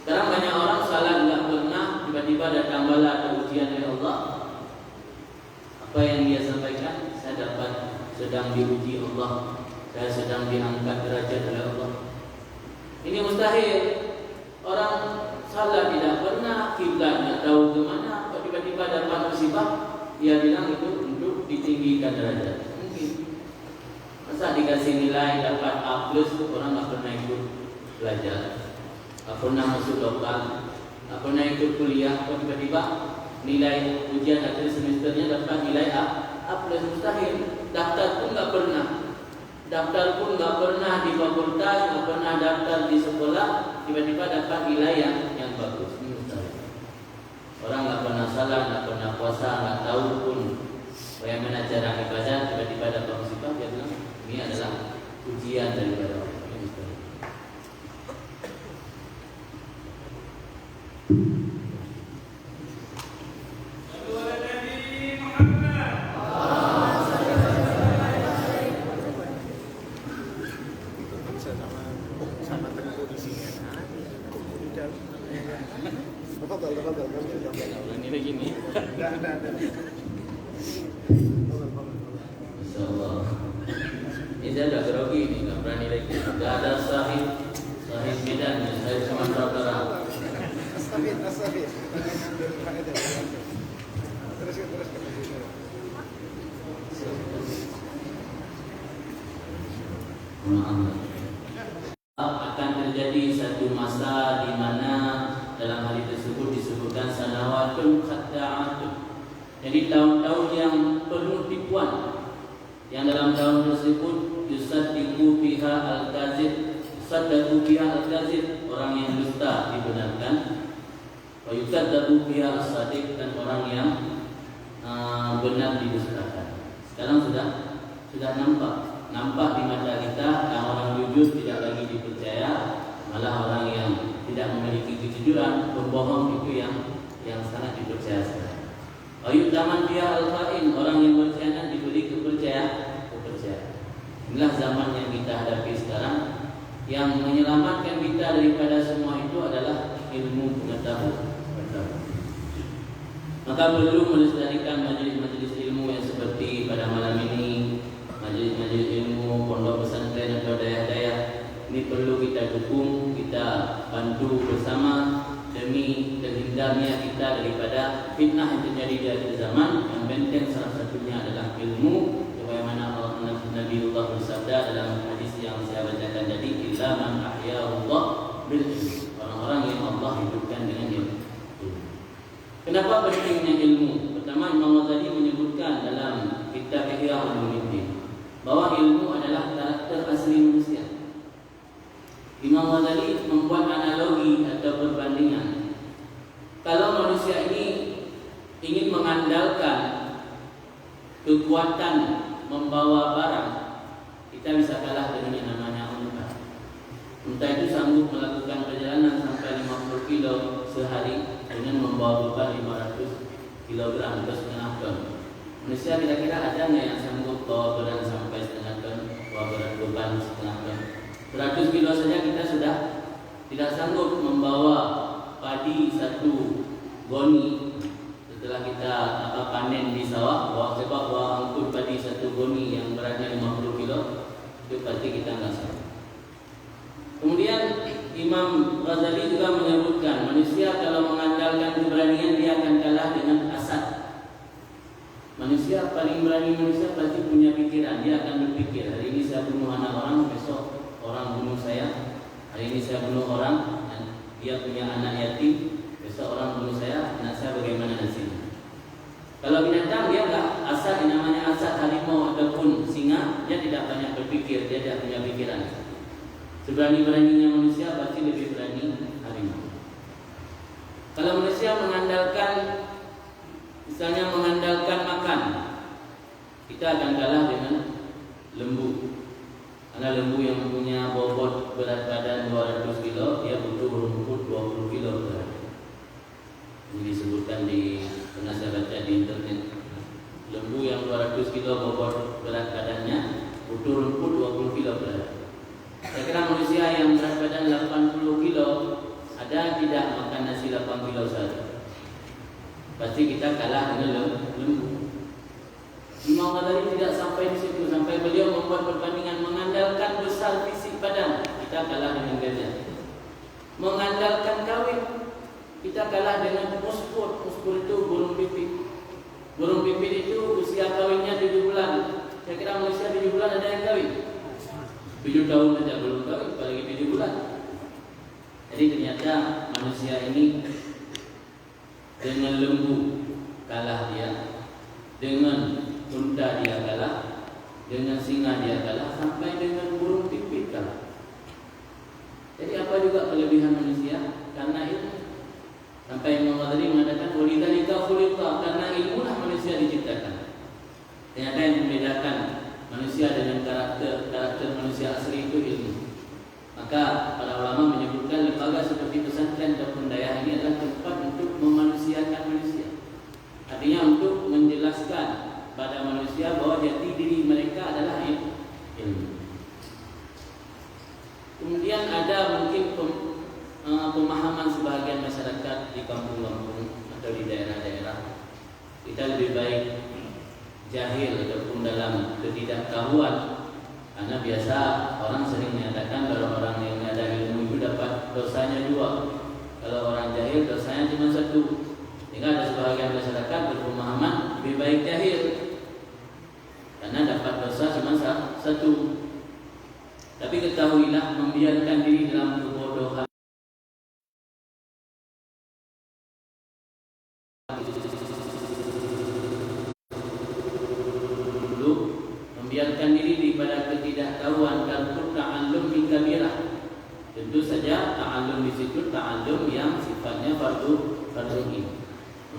Sekarang banyak orang salah tidak pernah, tiba-tiba datang bala atau ujian dari Allah. Apa yang dia sampaikan? Saya sedang diuji Allah, saya sedang diangkat derajat oleh Allah. Ini mustahil. Orang salah tidak pernah, kiblatnya tahu ke mana, kok tiba-tiba dapat musibah, dia bilang itu untuk ditinggikan derajat. Mungkin. Masa dikasih nilai dapat A+, orang nggak pernah ikut belajar. nggak pernah masuk lokal, nggak pernah ikut kuliah, kok tiba-tiba nilai ujian akhir semesternya dapat nilai A plus, mustahil. Daftar pun nggak pernah di fakultas, nggak pernah daftar di sekolah, tiba-tiba dapat nilai yang bagus. Ini mustahil. Orang nggak pernah salah, nggak pernah puasa, nggak tahu pun bagaimana cara ibadah, tiba-tiba dapat musibah, dia bilang ini adalah ujian daripada Allah. Ini mustahil. Ini lagi nih. Insyaallah. Ini saya udah grogi nih, nggak berani lagi. Nggak ada sahih Medan, saya Sumatera Utara. Astagfir. Terus. Akan terjadi satu masa di mana dalam hal tersebut disebutkan sanawatun khadda'atun. Jadi tahun-tahun yang penuh tipuan, yang dalam tahun tersebut yusaddiqu fiha al-kazib, orang yang dusta dibenarkan, wa yukadzdzatu fiha as-shadiq, dan orang yang benar didustakan. Sekarang sudah nampak di mata kita, orang jujur tidak lagi dipercaya, malah orang yang tidak memiliki kejujuran, berbohong itu yang sangat dipercaya sekarang. Ayat zaman dia al-khain, orang yang berkhianat diberi kepercayaan. Inilah zaman yang kita hadapi sekarang. Yang menyelamatkan kita daripada semua itu adalah ilmu pengetahuan. Maka perlu melestarikan majelis-majelis ilmu yang seperti pada malam ini, majelis-majelis ilmu pondok pesantren atau daerah-daerah. Ini perlu kita dukung, kita bantu bersama demi terhindarnya kita daripada fitnah yang terjadi di akhir zaman. Yang benteng salah satunya adalah ilmu. Sebagaimana Nabiullah bersabda dalam hadis yang saya bacakan tadi, illa man ahya'allah bil ilm, orang-orang yang Allah hidupkan dengan ilmu. Kenapa pentingnya ilmu? Pertama, Imam Ghazali menyebutkan dalam kitab Ihya Ulumuddin bahwa ilmu adalah karakter asli manusia. Imam Ghazali membuat analogi atau perbandingan. Kalau manusia ini ingin mengandalkan kekuatan membawa barang, kita bisa kalah dengan yang namanya unta. Unta itu sanggup melakukan perjalanan sampai 50 kilo sehari dengan membawa beban 500 kg atau setengah ton. Manusia kira-kira ada nggak yang sanggup bawa beban sampai setengah ton, bawa beban setengah ton? 100 kilo saja kita sudah tidak sanggup membawa padi satu goni. Setelah kita panen di sawah, bawa angkut padi satu goni yang beratnya 50 kilo, itu pasti kita nggak sanggup. Kemudian Imam Ghazali juga menyebutkan manusia kalau mengandalkan keberanian dia akan kalah dengan asad. Manusia paling berani manusia pasti punya pikiran, dia akan berpikir, hari ini saya bunuh anak orang, besok orang bunuh saya. Hari ini saya bunuh orang dan dia punya anak yatim, besok orang bunuh saya, anak saya bagaimana nasibnya? Kalau binatang dia enggak, asad yang namanya asad, harimau ataupun singa, dia tidak banyak berpikir, dia tidak punya pikiran. Seberani-beraninya manusia pasti lebih berani harimau. Kalau manusia mengandalkan, misalnya mengandalkan makan, kita akan kalah dengan lembu. Karena lembu yang punya bobot berat badan 200 kilo, dia butuh rumput 20 kilo berat. Ini disebutkan pernah saya baca di internet. Lembu yang 200 kilo bobot berat badannya butuh rumput 20 kilo berat. Saya kira manusia yang berat badan 80 kilo ada tidak makan nasi 8 kilo saja. Pasti kita kalah dengan lembu. Imam Ghazali tidak sampai di situ, sampai beliau membuat perbandingan mengandalkan besar fisik badan, kita kalah dengan gajah. Mengandalkan kawin, kita kalah dengan muspur. Muspur itu burung pipit. Burung pipit itu usia kawinnya 7 bulan. Saya kira manusia 7 bulan ada yang kawin. 7 tahun saja belum kawin, apalagi 7 bulan. Jadi ternyata manusia ini dengan lembu kalah dia, dengan unta dia kalah, dengan singa dia kalah, sampai dengan burung pipit kalah. Jadi apa juga kelebihan manusia? Karena ilmu. Sampai Imam Ghazali mengatakan walidzalika khuliqa, karena ilmulah manusia diciptakan. Ternyata yang membedakan manusia dengan karakter manusia asli itu ilmu. Maka para ulama menyebutkan lembaga seperti pesantren ataupun daya ini adalah tempat untuk memanusiakan manusia. Artinya untuk menjelaskan pada manusia bahwa jati diri mereka adalah ilmu. Kemudian ada mungkin pemahaman sebahagian masyarakat di kampung-kampung atau di daerah-daerah, kita lebih baik jahil ataupun dalam ketidaktahuan, karena biasa orang sering menyatakan kalau orang yang ada ilmu itu dapat dosanya 2, kalau orang jahil dosanya cuma 1. Sehingga ada sebahagian masyarakat berpemahaman lebih baik jahil karena dapat dosa cuma 1. Tapi ketahuilah, membiarkan diri dalam kebodohan dulu, membiarkan diri daripada ketidaktahuan dan ta'allum min kabirah. Tentu saja ta'allum di situ ta'allum yang sifatnya fardu ain.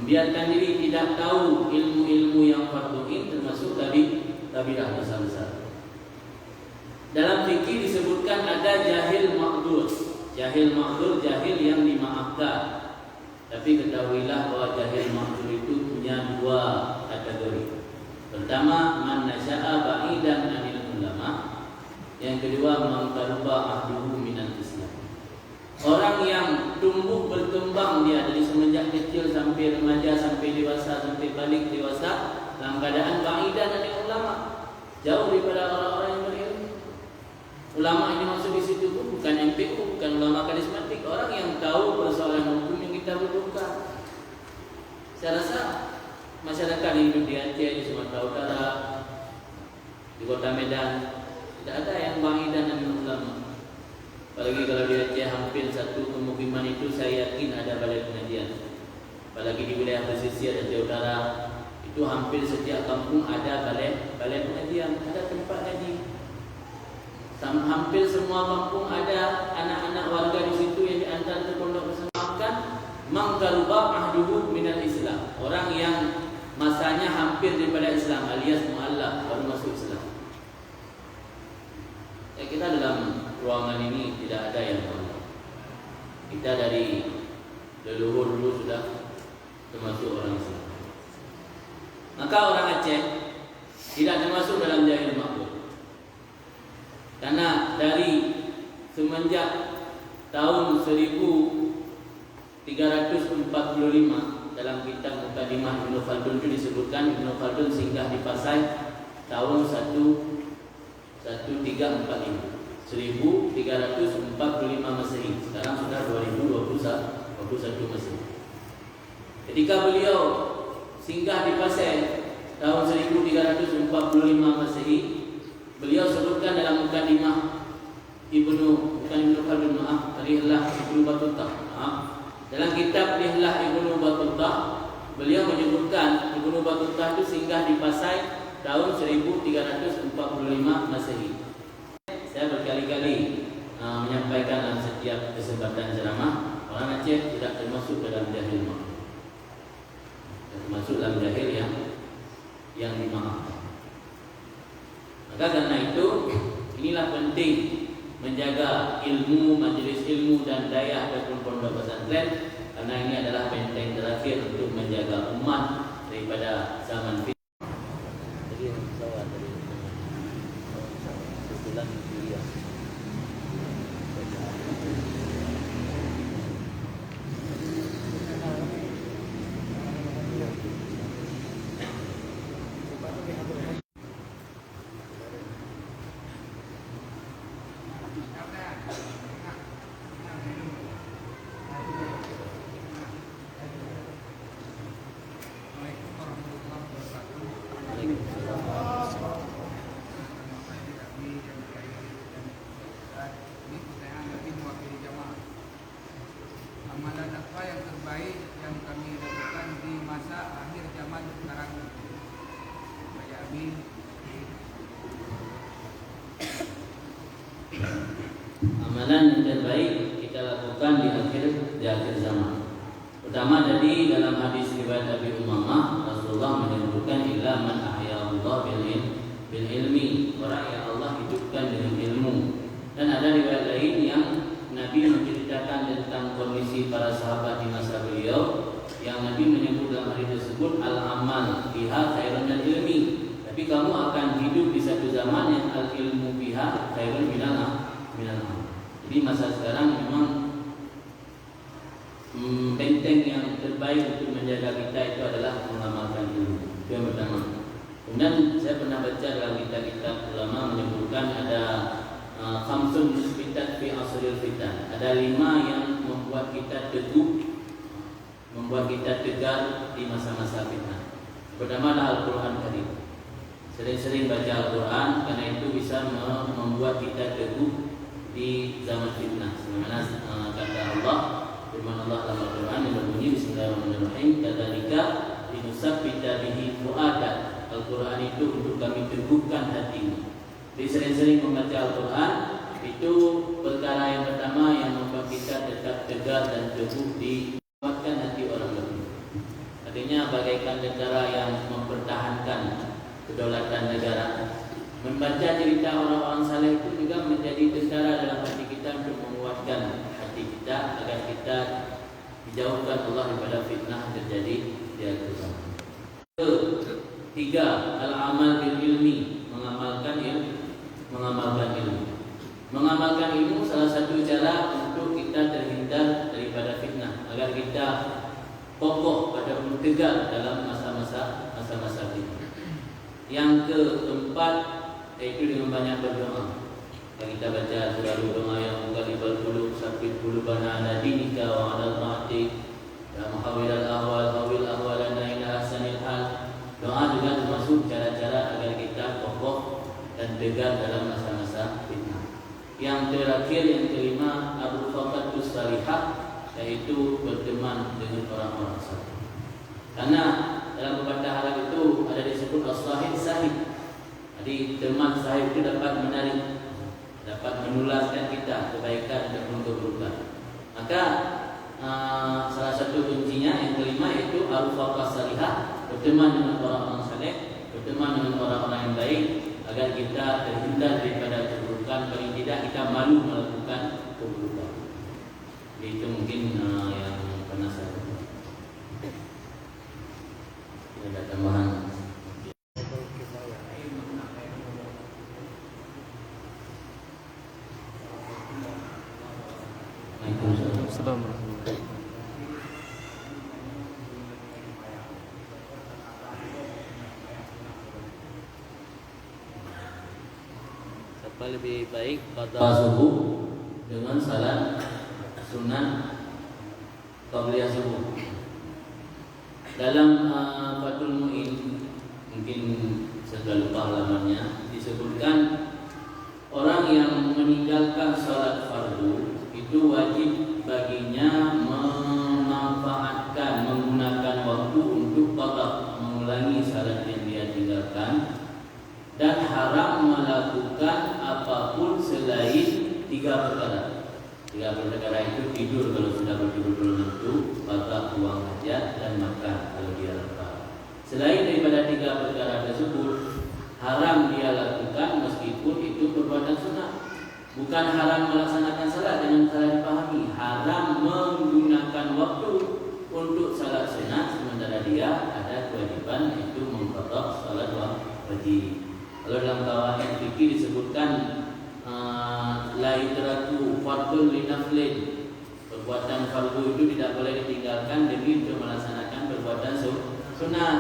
Membiarkan diri tidak tahu ilmu-ilmu yang fardu ain termasuk kabirah, dosa besar. Dalam fikih disebutkan ada jahil ma'dzur. Jahil ma'dzur, jahil yang dimaafkan. Tapi ketahuilah bahwa jahil ma'dzur itu punya 2 kategori. Pertama, man nasya'a ba'idan 'anil ulama. Yang kedua, man qaruba ahduhu minal Islam. Orang yang tumbuh berkembang dia dari semenjak kecil sampai remaja, sampai dewasa, sampai balik dewasa dalam keadaan ba'idan 'anil ulama, jauh daripada orang-orang yang berilmu. Ulama ini maksud di situ bukan MPU, bukan ulama karismatik, orang yang tahu persoalan hukum yang kita butuhkan. Saya rasa masyarakat yang hidup di Aceh, di Sumatera Utara, di Kota Medan, tidak ada yang ba'idan dengan ulama. Apalagi kalau di Aceh hampir satu pemukiman itu saya yakin ada balai pengajian. Apalagi di wilayah pesisir Aceh Utara itu hampir setiap kampung ada balai pengajian, ada tempat ngaji. Hampir semua kampung ada anak-anak warga di situ yang diantar ke pondok pesantren. Mangkaruba ahduhu minal Islam, orang yang masanya hampir daripada Islam alias mu'allaf, baru masuk Islam. Kita dalam ruangan ini tidak ada yang tahu. Kita dari leluhur dulu sudah termasuk orang Islam. Maka orang Aceh tidak termasuk dalam jahil makhluk. Karena dari semenjak tahun 1345 dalam kitab Muqaddimah Ibnu Khaldun itu disebutkan Ibnu Khaldun singgah di Pasai tahun 1345 Masehi. Sekarang sudah 2021 Masehi. Ketika beliau singgah di Pasai tahun 1345 Masehi, beliau sebutkan dalam Muqaddimah Ibnu Khaldun, Rihlah Ibnu Battutah. Dalam kitab Rihlah Ibnu Battutah, beliau menyebutkan Ibnu Battutah itu singgah di Pasai tahun 1345 Masehi. Saya berkali-kali menyampaikan dalam setiap kesempatan ceramah, orang Aceh tidak termasuk dalam jahil makhluk, termasuk dalam jahil yang dimaafkan. Maka karena itu inilah penting menjaga ilmu, majelis ilmu dan daya ataupun pondok pesantren, karena ini adalah benteng terakhir untuk menjaga umat daripada zaman fitnah. Jadi saya dari kebetulan kuliah. Amalan yang terbaik kita lakukan di akhir zaman. Pertama tadi dalam hadis riwayat Abi Umamah, Rasulullah menyebutkan illa man ahya Allah bil ilmi, orang yang Allah hidupkan dengan ilmu. Dan ada riwayat lain yang Nabi menceritakan tentang kondisi para sahabat di masa beliau, yang Nabi menyebut dalam hadis tersebut al-amal fiha khairun min ilmi. Tapi kamu akan hidup di satu zaman yang al-ilmu fiha khairun minal amal. Jadi masa sekarang memang benteng yang terbaik untuk menjaga kita itu adalah mengamalkan ilmu. Itu yang pertama. Kemudian saya pernah baca dalam kitab-kitab ulama menyebutkan ada khamsun musbitat fi asril fitan. Ada 5 yang membuat kita teguh, membuat kita tegar di masa-masa fitnah. Pertama adalah Al-Quran Karim. Sering-sering baca Al-Quran karena itu bisa membuat kita teguh di zaman fitnah. Sebagaimana kata Allah, firman Allah dalam Al-Quran yang berbunyi Bismillahirrahmanirrahim, kadzalika linusabbita bihi fuadak. Al-Quran itu untuk kami teguhkan hatimu. Jadi sering-sering membaca Al-Quran itu perkara yang pertama yang membuat kita tetap tegar dan teguh di menguatkan hati orang lain. Artinya bagaikan tentara yang mempertahankan kedaulatan negara. Membaca cerita orang-orang saleh itu juga menjadi tentara dalam hati kita untuk menguatkan hati kita agar kita dijauhkan Allah daripada fitnah terjadi di akhir zaman. Ketiga, al-amal bil ilmi, mengamalkan ilmu. Mengamalkan ilmu salah satu cara untuk kita terhindar daripada fitnah, agar kita kokoh pada tegar dalam masa-masa fitnah. Yang keempat yaitu dengan banyak berdoa. Kita baca surah doa yang menggalibal qulub, sabit qulubana ala dinika wa ala ta'atik, ya muhawwilal ahwal hawil ahwalana ila ahsanil hal. Doa juga termasuk cara-cara agar kita kokoh dan tegar dalam masa-masa fitnah. Yang terakhir, yang kelima, ar-rufaqatus salihah, yaitu berteman dengan orang-orang saleh. Karena dalam pepatah Arab itu ada disebut as-sahib sahib. Jadi teman sahib itu dapat menarik, dapat menularkan kita kebaikan ataupun keburukan. Maka salah satu kuncinya yang kelima yaitu ar-rufaqatus salihah, berteman dengan orang-orang saleh, berteman dengan orang-orang yang baik agar kita terhindar daripada keburukan, paling tidak kita malu melakukan keburukan. Itu mungkin yang pernah saya lakukan. Ada tambahan. Waalaikumsalam. Siapa lebih baik qada subuh dengan salat sunnah qabliyah subuh? Dalam Fathul Mu'in, mungkin saya lupa halamannya, disebutkan orang yang meninggalkan salat fardu itu wajib baginya memanfaatkan, menggunakan waktu untuk qada, mengulangi salat yang dia tinggalkan, dan haram melakukan apapun selain 3 perkara. 3 perkara itu tidur kalau sudah bertidur belum tentu, qada buang hajat, dan makan kalau dia lapar. Selain daripada 3 perkara tersebut, haram dia lakukan meskipun itu perbuatan sunnah. Bukan haram melaksanakan salat, dengan salah dipahami. Haram menggunakan waktu untuk salat sunnah sementara dia ada kewajiban yaitu mengqada salat wajib. Kalau dalam qawaid fikih disebutkan la yutraku fardun li naflin, perbuatan fardu itu tidak boleh ditinggalkan demi untuk melaksanakan perbuatan sunnah.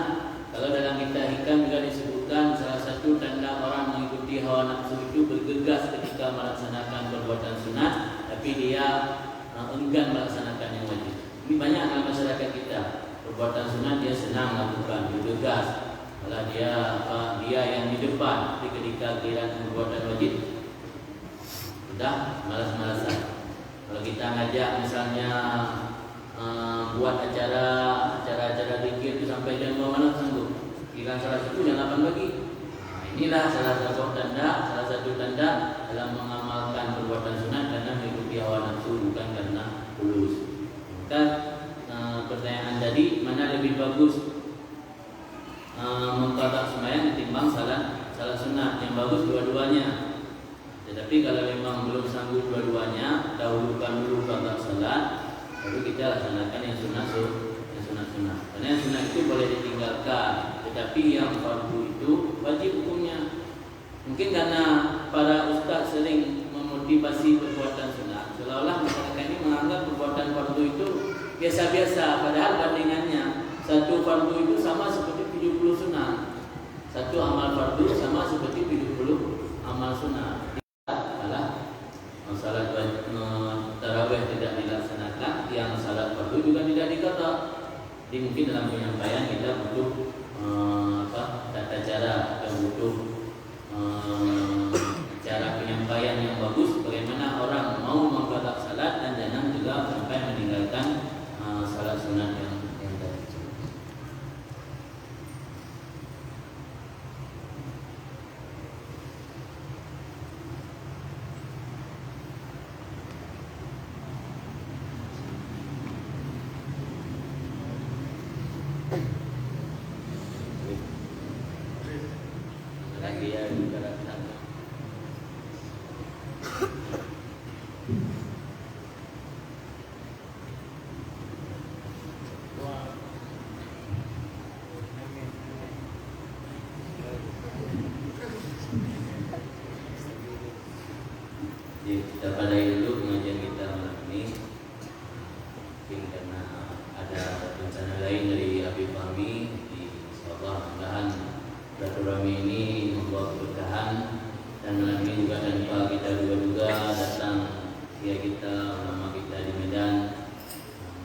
Kalau dalam kitab hikam juga disebutkan salah satu tanda orang mengikuti hawa nafsu itu bergegas ketika melaksanakan perbuatan sunnah, tapi dia enggan melaksanakan yang wajib. Ini banyak dalam masyarakat kita, perbuatan sunnah dia senang lakukan, bergegas. Kalau dia yang di depan, tapi ketika giliran perbuatan wajib sudah malas-malasan. Kalau kita ngajak misalnya buat acara zikir itu sampai jam 2 malam sanggup. Giliran salat subuh jam 8 pagi, Inilah salah satu tanda dalam mengamalkan perbuatan sunat karena mengikuti hawa nafsu, bukan karena tulus. Maka pertanyaan tadi, mana lebih bagus mengqadha sembahyang ketimbang salat sunat? Yang bagus dua-duanya. Tetapi kalau memang belum sanggup dua-duanya, dahulukan dulu qadha salat, baru kita laksanakan yang sunat. Karena yang sunat itu boleh ditinggalkan, tetapi yang fardu itu wajib hukumnya. Mungkin karena para ustaz sering memotivasi perbuatan sunat, seolah-olah masyarakat ini menganggap perbuatan fardu itu biasa-biasa, padahal bandingannya satu fardu itu sama seperti 70 sunat. Satu amal fardu sama seperti 70 amal sunat. Malah salat tarawih tidak dilaksanakan, yang salat fardu juga tidak diqadha. Jadi mungkin dalam penyampaian kita butuh tata cara dan butuh cara penyampaian yang bagus, bagaimana orang mau mengqadha salat dan jangan juga sampai meninggalkan salat sunat yang tadi. Lagi ya bicara tentang kita pada dulu pengajian kita malam ini. Mungkin karena ada rencana lain dari Habib Fahmi, insyaallah mudah-mudahan silaturahmi ini membawa keberkahan. Dan malam ini juga tanpa kita duga-duga datang ya kita ulama kita di Medan.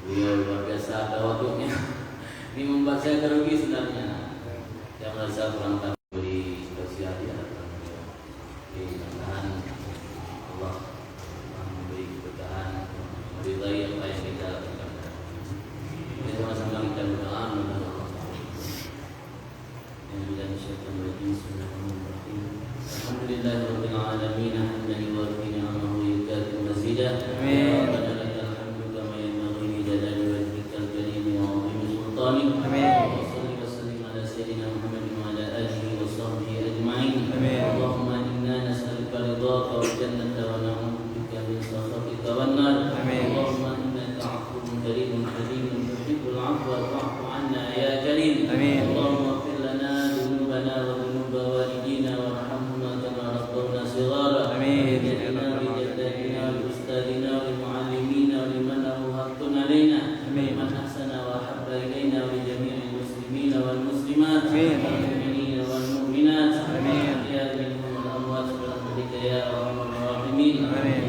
Beliau luar biasa tawaduknya. Ini membuat saya grogi sebenarnya. Saya merasa kurang beri sosial di hadapan beliau. Mudah-mudahan Allah memberi keberkahan, meridai apa yang kita lakukan. Mari sama-sama kita berdoa mudah-mudahan Allah. Alhamdulillahirabbil alamin, hamdan yuwaffi ni'amahu wa yukafi mazidah. Amin. Rabbana lakal hamdu kama yanbaghi li jalali wajhikal karim wa 'azimi sultanik. Amin. Wa salli wa sallim ala sayyidina Muhammadin wa ala alihi wa sahbihi ajma'in. Amin. Allahumma inna nas'aluka ridhaka wal jannata wa na'udzu bika min sakhatika wan nar. Amin. Allahumma innaka 'afuwwun karimun halimun tuhibbul 'afwa fa'fu 'anna ya karim. Amin. Allahumma ighfir lana dhunubana wa dhunuba walidina warhamhuma kama rabbawna shighara. Amin.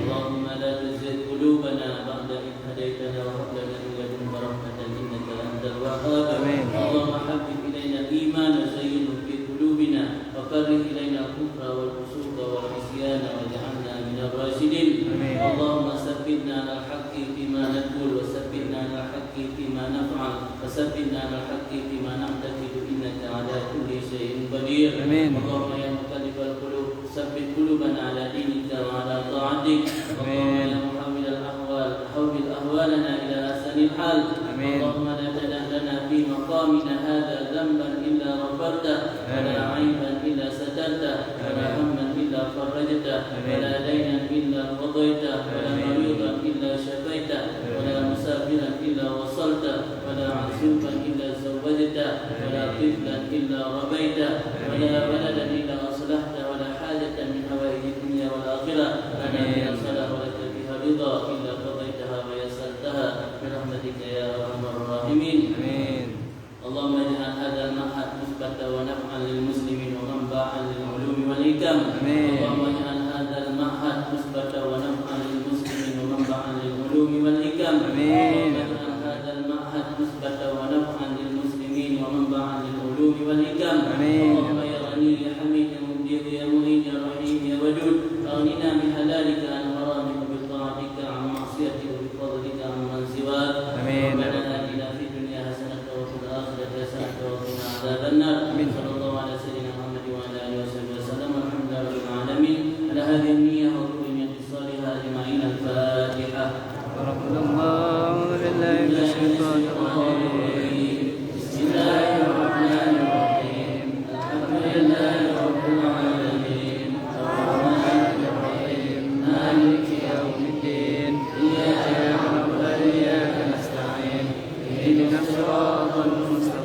اللهم لا تزغ قلوبنا بعد إذ هديتنا وهب لنا من لدنك رحمة إنك أنت الوهاب. اللهم حبب إلينا الإيمان وزينه في قلوبنا وكره إلينا الكفر والفسوق والعصيان واجعلنا من الراشدين. اللهم ثبتنا على الحق فيما نقول وثبتنا على الحق فيما نفعل وثبتنا على الحق فيما نعتقد إنك على كل شيء قدير. اللهم يا مقلب القلوب ثبت قلوبنا على دينك وعلى طاعتك. اللهم يا محول الأحوال حول أحوالنا إلى أحسن الحال. اللهم لا تدع لنا في مقامنا هذا ذنبا إلا غفرته ولا عيبا إلا سترته ولا هما إلا فرجته ولا دينا إلا قضيته ولا مريضا إلا شفيته ولا مسافرا إلا وصلته ولا عزوفا إلا زوجته ولا طفلا إلا ربيته ولا ولدا إلا أصلحته ولا حاجة من حوائج الدنيا والآخرة لنا بها صلاح ولك بها رضا إلا قضيتها ويسرتها برحمتك يا أرحم الراحمين. اللهم اجعل هذا المعهد مثبتا ونفعا للمسلمين ومنبعا للعلوم والحكم. اللهم اجعل هذا المعهد مثبتا ونفعا للمسلمين ومنبعا للعلوم والحكم. اللهم اجعل هذا المعهد مثبتا ونفعا للمسلمين ومنبعا للعلوم والحكم. اللهم يا غني يا حميد يا مبدع يا معين يا رحيم يا ودود اغننا بحلالك عن حرامك وبطاعتك عن معصيتك وبفضلك عن من سواك. ربنا آتنا في الدنيا حسنة وفي الآخرة حسنة وقنا عذاب النار. صلى الله على سيدنا محمد وعلى آله وصحبه اهدنا الصراط المستقيم